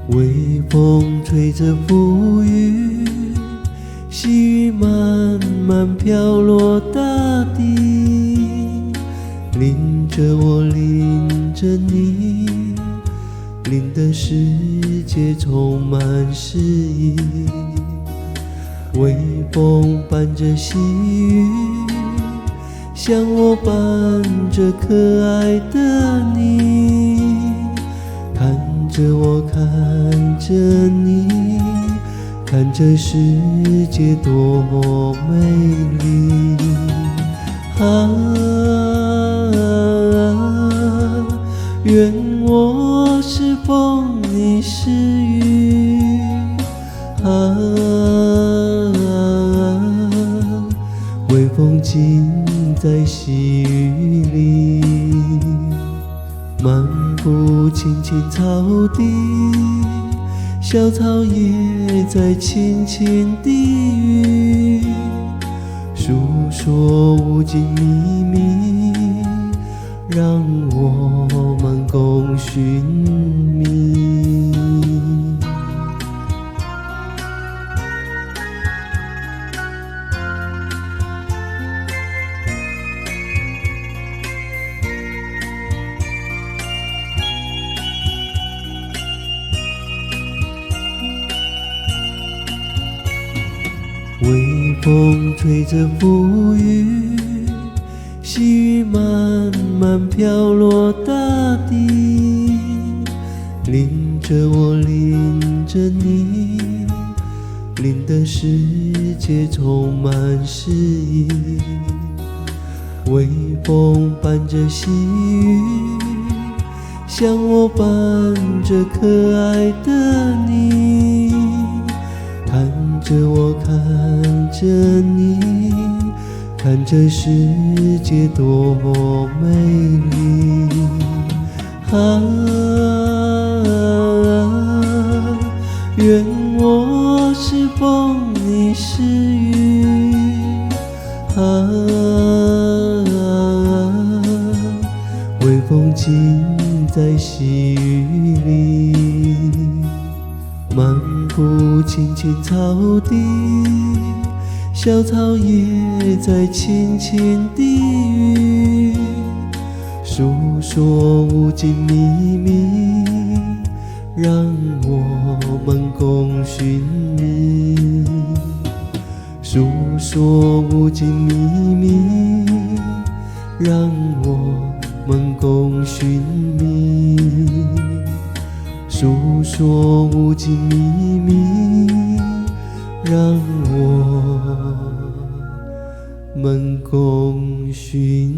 微风吹着浮云，细雨慢慢飘落大地，淋着我，淋着你，淋得世界充满诗意。微风伴着细雨，像我伴着可爱的你，看着我，看着你，看这世界多么美丽啊！愿我是风，你是雨啊！微风尽在细雨里，漫步青青草地，小草也在轻轻低语，诉说无尽秘密，让我们共寻觅。微风吹着浮云，细雨慢慢飘落大地，淋着我，淋着你，淋得世界充满诗意。微风伴着细雨，像我伴着可爱的你，看着我，看着你，看这世界多么美丽啊！愿我是风，你是雨啊！微风尽在细雨里，漫步青青草地，小草也在轻轻低语，诉说无尽秘密，让我们共寻觅。诉说无尽秘密，让我们共寻觅。诉说无尽秘密，让我们共寻